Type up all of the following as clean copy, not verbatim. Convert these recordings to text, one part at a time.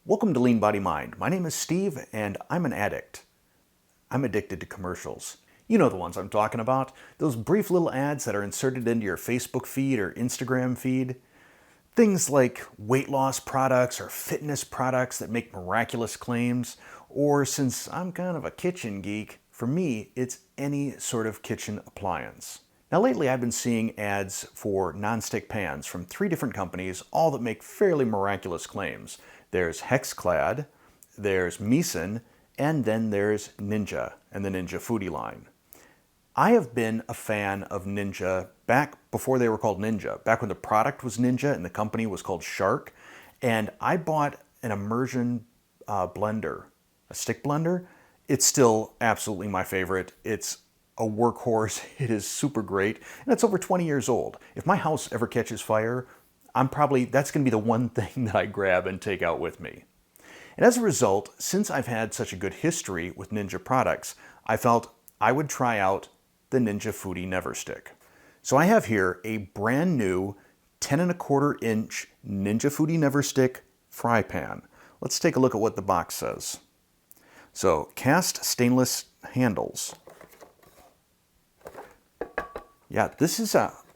Welcome to Lean Body Mind. My name is Steve and I'm an addict. I'm addicted to commercials. You know the ones I'm talking about. Those brief little ads that are inserted into your Facebook feed or Instagram feed. Things like weight loss products or fitness products that make miraculous claims. Or since I'm kind of a kitchen geek, for me it's any sort of kitchen appliance. Now lately I've been seeing ads for non-stick pans from 3 different companies, all that make fairly miraculous claims. There's Hexclad, there's Meson, and then there's Ninja and the Ninja Foodi line. I have been a fan of Ninja back before they were called Ninja, back when the product was Ninja and the company was called Shark, and I bought an immersion blender, a stick blender. It's still absolutely my favorite. It's a workhorse. It is super great, and it's over 20 years old. If my house ever catches fire, that's going to be the one thing that I grab and take out with me. And as a result, since I've had such a good history with Ninja products, I felt I would try out the Ninja Foodi NeverStick. So I have here a brand new 10¼ inch Ninja Foodi NeverStick fry pan. Let's take a look at what the box says. So, cast stainless handles. Yeah,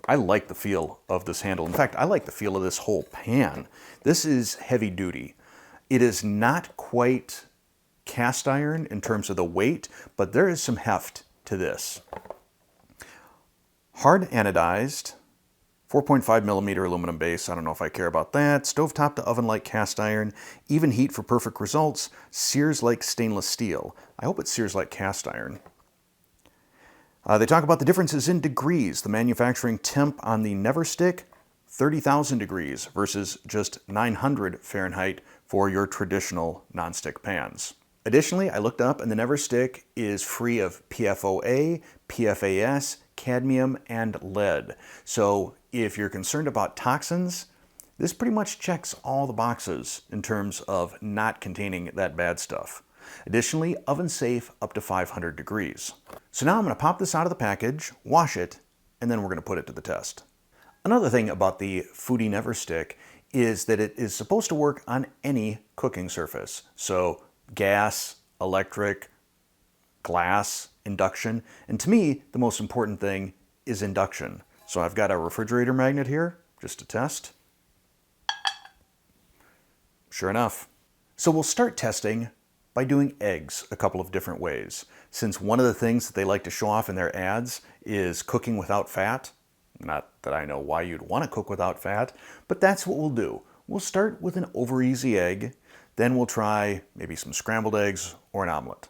I like the feel of this handle. In fact, I like the feel of this whole pan. This is heavy duty. It is not quite cast iron in terms of the weight, but there is some heft to this. Hard anodized, 4.5mm aluminum base. I don't know if I care about that. Stovetop to oven-like cast iron. Even heat for perfect results. Sears like stainless steel. I hope it sears like cast iron. They talk about the differences in degrees. The manufacturing temp on the NeverStick, 30,000 degrees versus just 900 Fahrenheit for your traditional nonstick pans. Additionally, I looked up and the NeverStick is free of PFOA, PFAS, cadmium, and lead. So if you're concerned about toxins, this pretty much checks all the boxes in terms of not containing that bad stuff. Additionally, oven safe up to 500 degrees. So now I'm going to pop this out of the package, wash it, and then we're going to put it to the test. Another thing about the Foodi NeverStick is that it is supposed to work on any cooking surface. So gas, electric, glass, induction, and to me, the most important thing is induction. So I've got a refrigerator magnet here, just to test. Sure enough. So we'll start testing by doing eggs a couple of different ways. Since one of the things that they like to show off in their ads is cooking without fat, not that I know why you'd want to cook without fat, but that's what we'll do. We'll start with an over-easy egg, then we'll try maybe some scrambled eggs or an omelet.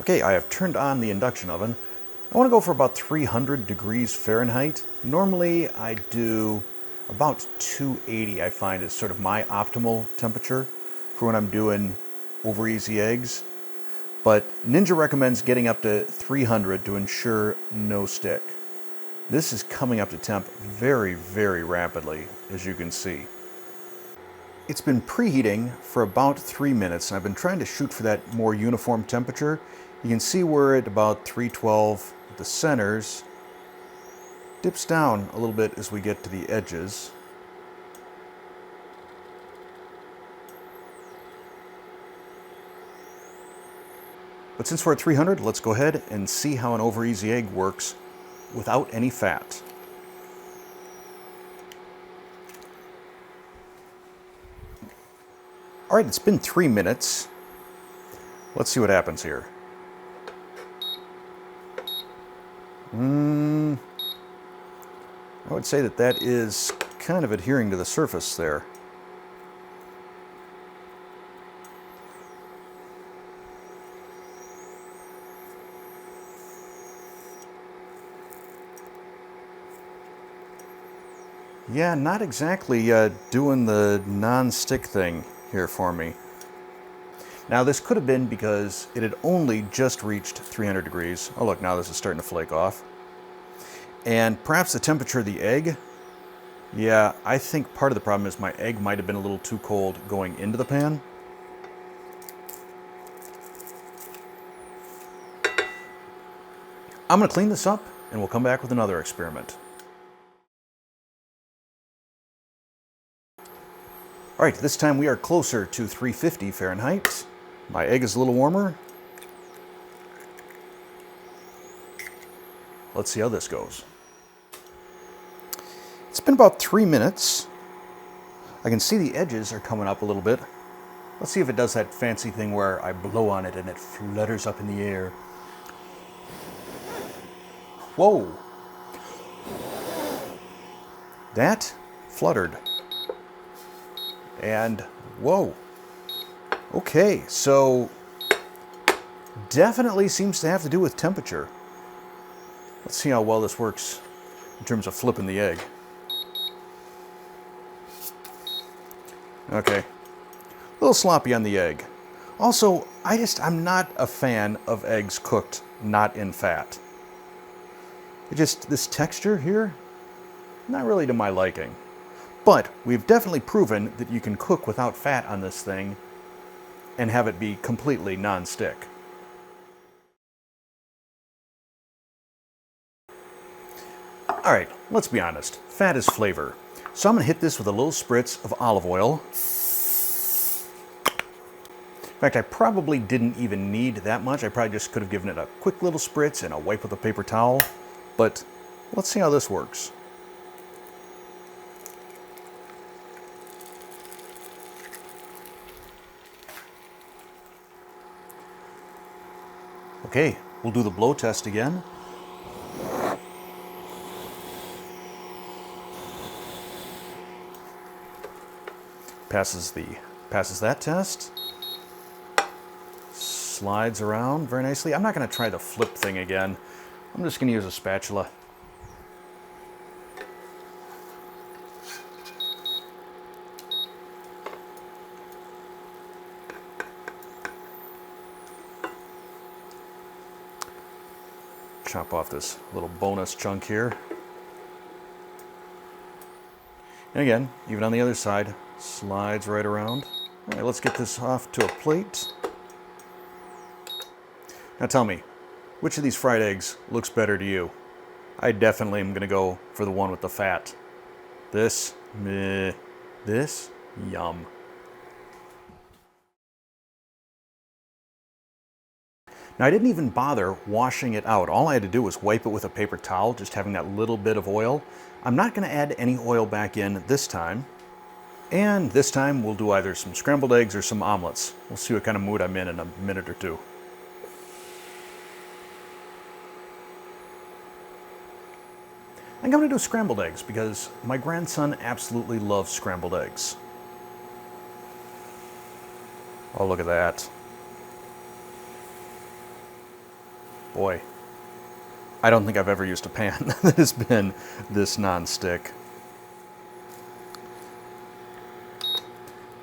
Okay, I have turned on the induction oven. I want to go for about 300 degrees Fahrenheit. Normally I do about 280, I find, is sort of my optimal temperature for when I'm doing over easy eggs. But Ninja recommends getting up to 300 to ensure no stick. This is coming up to temp very, very rapidly, as you can see. It's been preheating for about 3 minutes, and I've been trying to shoot for that more uniform temperature. You can see we're at about 312 at the centers. Dips down a little bit as we get to the edges. But since we're at 300, let's go ahead and see how an over easy egg works without any fat. All right, it's been 3 minutes. Let's see what happens here. I would say that is kind of adhering to the surface there. Yeah, not exactly doing the non-stick thing here for me. Now this could have been because it had only just reached 300 degrees. Oh look, now this is starting to flake off. And perhaps the temperature of the egg. Yeah, I think part of the problem is my egg might have been a little too cold going into the pan. I'm going to clean this up and we'll come back with another experiment. All right, this time we are closer to 350 Fahrenheit. My egg is a little warmer. Let's see how this goes. It's been about 3 minutes. I can see the edges are coming up a little bit. Let's see if it does that fancy thing where I blow on it and it flutters up in the air. Whoa! That fluttered. And whoa. Okay, so definitely seems to have to do with temperature. Let's see how well this works in terms of flipping the egg. Okay, a little sloppy on the egg. Also, I'm not a fan of eggs cooked not in fat. This texture here, not really to my liking. But we've definitely proven that you can cook without fat on this thing and have it be completely non-stick. All right, let's be honest. Fat is flavor. So I'm gonna hit this with a little spritz of olive oil. In fact, I probably didn't even need that much. I probably just could have given it a quick little spritz and a wipe with a paper towel. But let's see how this works. Okay, we'll do the blow test again. Passes that test. Slides around very nicely. I'm not going to try the flip thing again. I'm just going to use a spatula. Chop off this little bonus chunk here. And again, even on the other side, slides right around. All right, let's get this off to a plate. Now tell me, which of these fried eggs looks better to you? I definitely am gonna go for the one with the fat. This, meh. This, yum. Now I didn't even bother washing it out. All I had to do was wipe it with a paper towel, just having that little bit of oil. I'm not gonna add any oil back in this time. And this time we'll do either some scrambled eggs or some omelets. We'll see what kind of mood I'm in a minute or two. I'm going to do scrambled eggs because my grandson absolutely loves scrambled eggs. Oh, look at that. Boy, I don't think I've ever used a pan that has been this non-stick.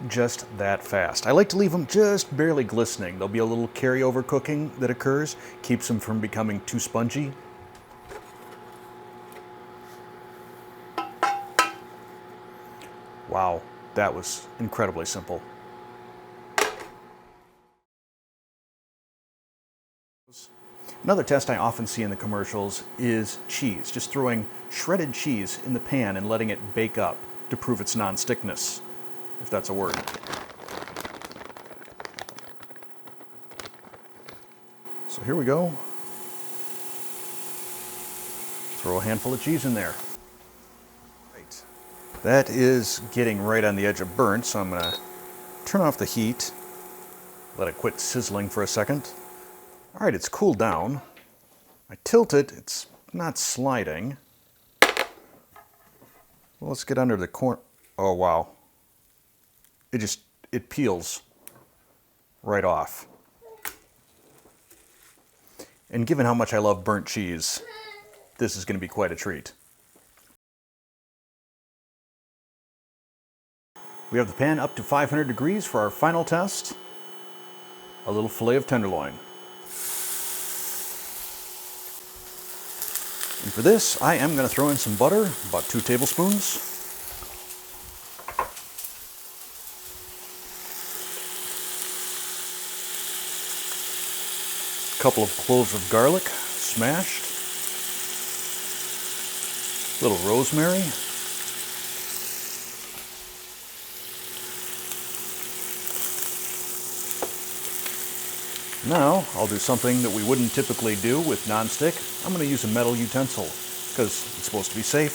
Just that fast. I like to leave them just barely glistening. There'll be a little carryover cooking that occurs, keeps them from becoming too spongy. Wow, that was incredibly simple. Another test I often see in the commercials is cheese, just throwing shredded cheese in the pan and letting it bake up to prove its non-stickness, if that's a word. So here we go. Throw a handful of cheese in there. Right. That is getting right on the edge of burnt, so I'm gonna turn off the heat, let it quit sizzling for a second. All right, it's cooled down. I tilt it, it's not sliding. Well, let's get under the corner. Oh, wow. It peels right off. And given how much I love burnt cheese, this is going to be quite a treat. We have the pan up to 500 degrees for our final test. A little fillet of tenderloin. And for this, I am going to throw in some butter, about 2 tablespoons. A couple of cloves of garlic, smashed. A little rosemary. Now, I'll do something that we wouldn't typically do with nonstick. I'm going to use a metal utensil because it's supposed to be safe.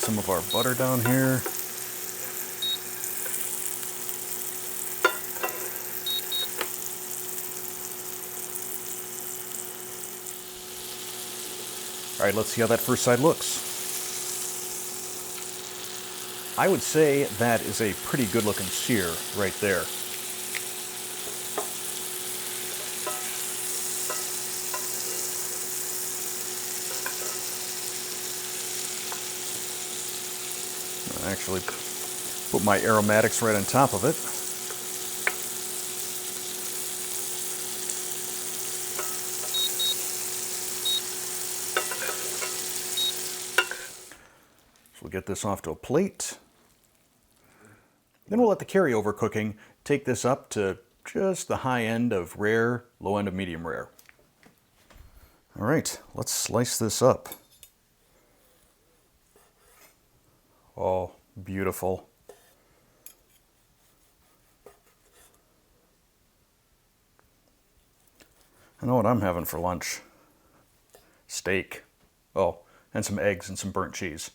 Some of our butter down here. All right, let's see how that first side looks. I would say that is a pretty good looking sear right there. I'll actually put my aromatics right on top of it. So we'll get this off to a plate. Then we'll let the carryover cooking take this up to just the high end of rare, low end of medium rare. All right, let's slice this up. Oh, beautiful. I know what I'm having for lunch. Steak. Oh, and some eggs and some burnt cheese.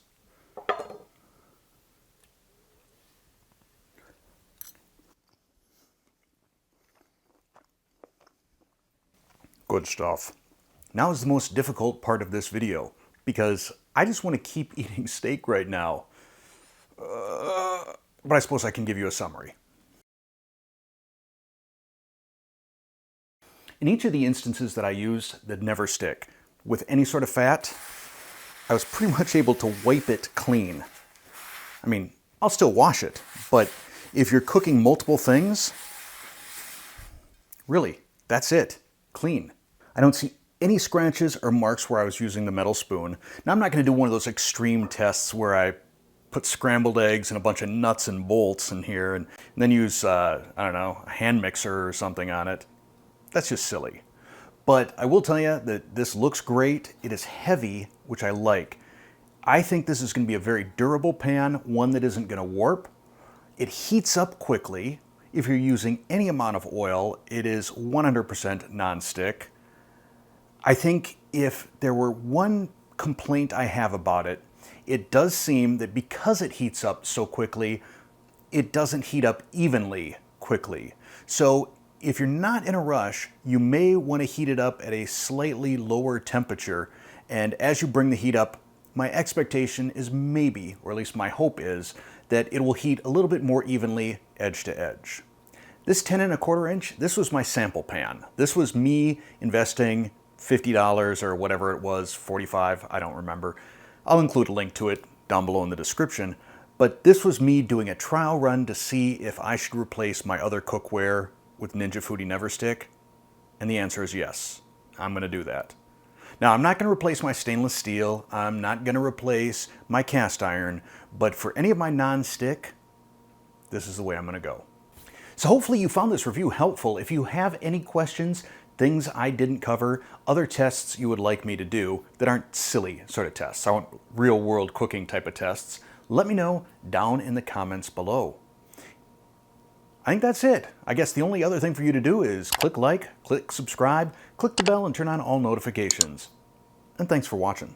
Good stuff. Now is the most difficult part of this video because I just want to keep eating steak right now. But I suppose I can give you a summary. In each of the instances that I used the NeverStick with any sort of fat, I was pretty much able to wipe it clean. I mean, I'll still wash it, but if you're cooking multiple things, really, that's it. Clean. I don't see any scratches or marks where I was using the metal spoon. Now, I'm not going to do one of those extreme tests where I put scrambled eggs and a bunch of nuts and bolts in here and then use, I don't know, a hand mixer or something on it. That's just silly. But I will tell you that this looks great. It is heavy, which I like. I think this is going to be a very durable pan, one that isn't going to warp. It heats up quickly. If you're using any amount of oil, it is 100% non-stick. I think if there were one complaint I have about it, it does seem that because it heats up so quickly, it doesn't heat up evenly quickly. So if you're not in a rush, you may want to heat it up at a slightly lower temperature. And as you bring the heat up, my expectation is maybe, or at least my hope is, that it will heat a little bit more evenly edge to edge. This 10 1/4 inch, this was my sample pan. This was me investing $50 or whatever it was, 45, I don't remember. I'll include a link to it down below in the description. But this was me doing a trial run to see if I should replace my other cookware with Foodi NeverStick. And the answer is yes, I'm gonna do that. Now, I'm not gonna replace my stainless steel. I'm not gonna replace my cast iron, but for any of my non-stick, this is the way I'm gonna go. So hopefully you found this review helpful. If you have any questions, things I didn't cover, other tests you would like me to do that aren't silly sort of tests, I want real world cooking type of tests, let me know down in the comments below. I think that's it. I guess the only other thing for you to do is click like, click subscribe, click the bell, and turn on all notifications. And thanks for watching.